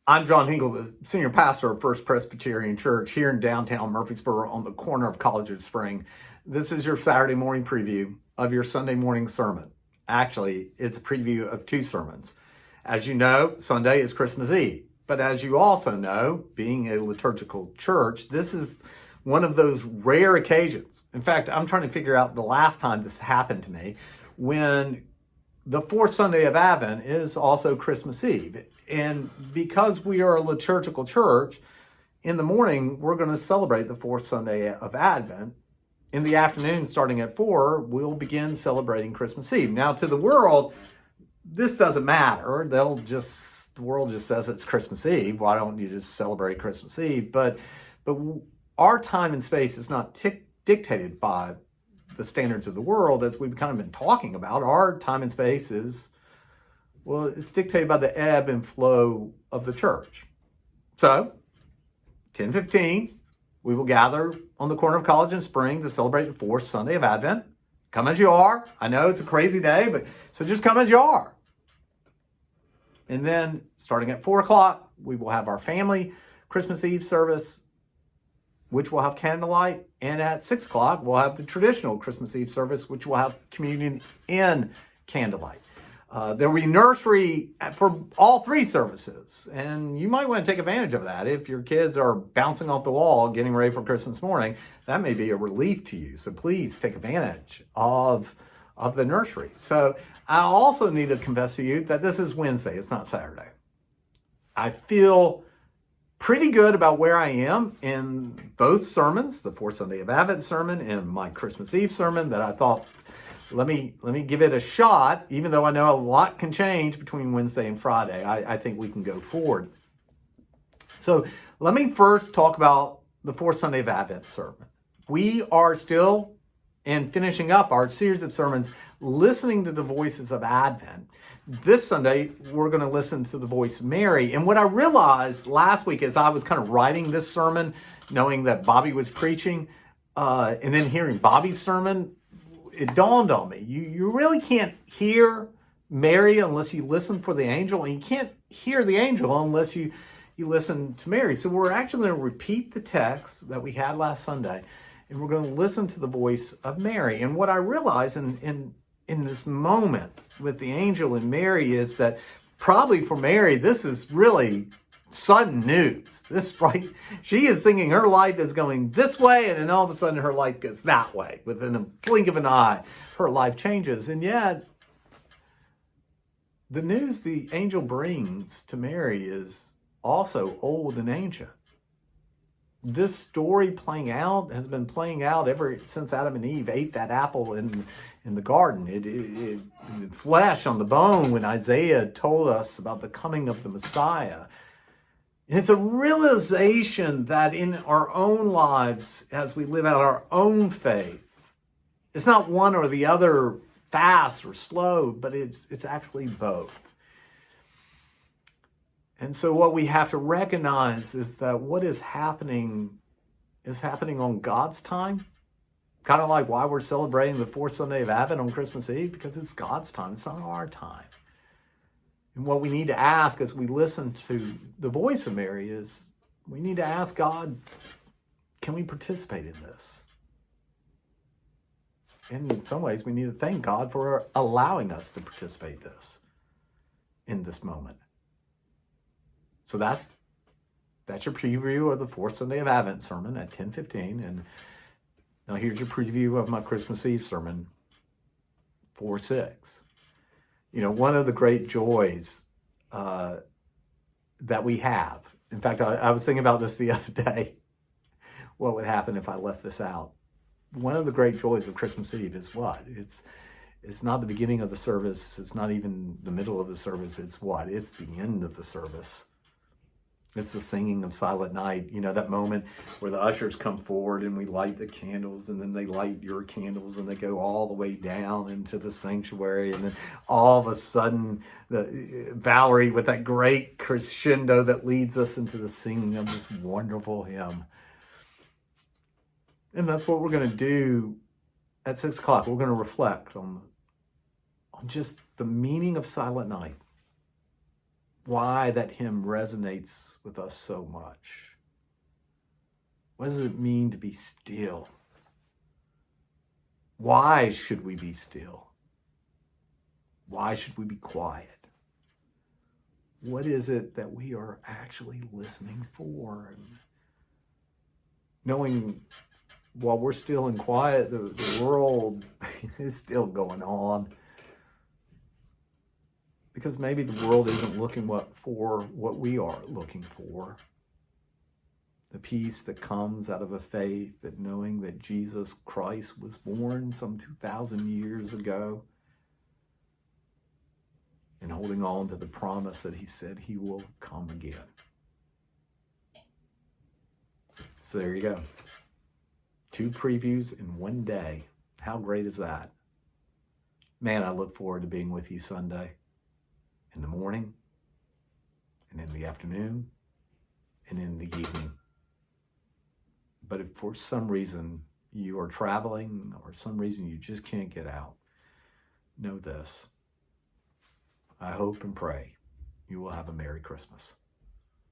I'm John Hinkle, the senior pastor of First Presbyterian Church here in downtown Murfreesboro on the corner of College and Spring. This is your Saturday morning preview of your Sunday morning sermon. Actually, it's a preview of two sermons. As you know, Sunday is Christmas Eve. But as you also know, being a liturgical church, this is one of those rare occasions. In fact, I'm trying to figure out the last time this happened to me, when the fourth Sunday of Advent is also Christmas Eve. And because we are a liturgical church, in the morning, we're going to celebrate the fourth Sunday of Advent. In the afternoon, starting at 4, we'll begin celebrating Christmas Eve. Now, to the world, this doesn't matter. The world just says it's Christmas Eve. Why don't you just celebrate Christmas Eve? But our time and space is not dictated by the standards of the world, as we've kind of been talking about. Our time and space it's dictated by the ebb and flow of the church. So, 10:15, we will gather on the corner of College and Spring to celebrate the fourth Sunday of Advent. Come as you are. I know it's a crazy day, so just come as you are. And then, starting at 4 o'clock, we will have our family Christmas Eve service, which will have candlelight. And at 6 o'clock, we'll have the traditional Christmas Eve service, which will have communion in candlelight. There will be nursery for all three services. And you might want to take advantage of that. If your kids are bouncing off the wall, getting ready for Christmas morning, that may be a relief to you. So please take advantage of the nursery. So I also need to confess to you that this is Wednesday. It's not Saturday. I feel pretty good about where I am in both sermons, the fourth Sunday of Advent sermon and my Christmas Eve sermon, that I thought, let me give it a shot, even though I know a lot can change between Wednesday and Friday. I think we can go forward. So let me first talk about the fourth Sunday of Advent sermon. We are still finishing up our series of sermons, listening to the voices of Advent. This Sunday, we're going to listen to the voice of Mary. And what I realized last week as I was kind of writing this sermon, knowing that Bobby was preaching, and then hearing Bobby's sermon, it dawned on me. You really can't hear Mary unless you listen for the angel, and you can't hear the angel unless you listen to Mary. So we're actually going to repeat the text that we had last Sunday, and we're going to listen to the voice of Mary. And what I realized in this moment with the angel and Mary is that probably for Mary, this is really sudden news. She is thinking her life is going this way, and then all of a sudden her life goes that way. Within a blink of an eye, her life changes. And yet, the news the angel brings to Mary is also old and ancient. This story has been playing out ever since Adam and Eve ate that apple in the garden. It flesh on the bone when Isaiah told us about the coming of the Messiah. And it's a realization that in our own lives, as we live out our own faith, it's not one or the other, fast or slow, but it's actually both. And so what we have to recognize is that what is happening on God's time. Kind of like why we're celebrating the fourth Sunday of Advent on Christmas Eve, because it's God's time. It's not our time. And what we need to ask as we listen to the voice of Mary is, we need to ask God, can we participate in this? In some ways, we need to thank God for allowing us to participate in this moment. So that's your preview of the fourth Sunday of Advent sermon at 10:15. And now here's your preview of my Christmas Eve sermon, 4:6. One of the great joys that we have. In fact, I was thinking about this the other day. What would happen if I left this out? One of the great joys of Christmas Eve is what? It's not the beginning of the service. It's not even the middle of the service. It's what? It's the end of the service. It's the singing of Silent Night, that moment where the ushers come forward and we light the candles, and then they light your candles and they go all the way down into the sanctuary. And then all of a sudden, Valerie with that great crescendo that leads us into the singing of this wonderful hymn. And that's what we're going to do at 6 o'clock. We're going to reflect on just the meaning of Silent Night. why that hymn resonates with us so much. What does it mean to be still? Why should we be still? Why should we be quiet? What is it that we are actually listening for? And knowing while we're still in quiet, the world is still going on. Because maybe the world isn't looking for what we are looking for. The peace that comes out of a faith that knowing that Jesus Christ was born some 2,000 years ago, and holding on to the promise that he said he will come again. So there you go. 2 previews in one day. How great is that? Man, I look forward to being with you Sunday, in the morning, and in the afternoon, and in the evening. But if for some reason you are traveling, or some reason you just can't get out, know this. I hope and pray you will have a Merry Christmas.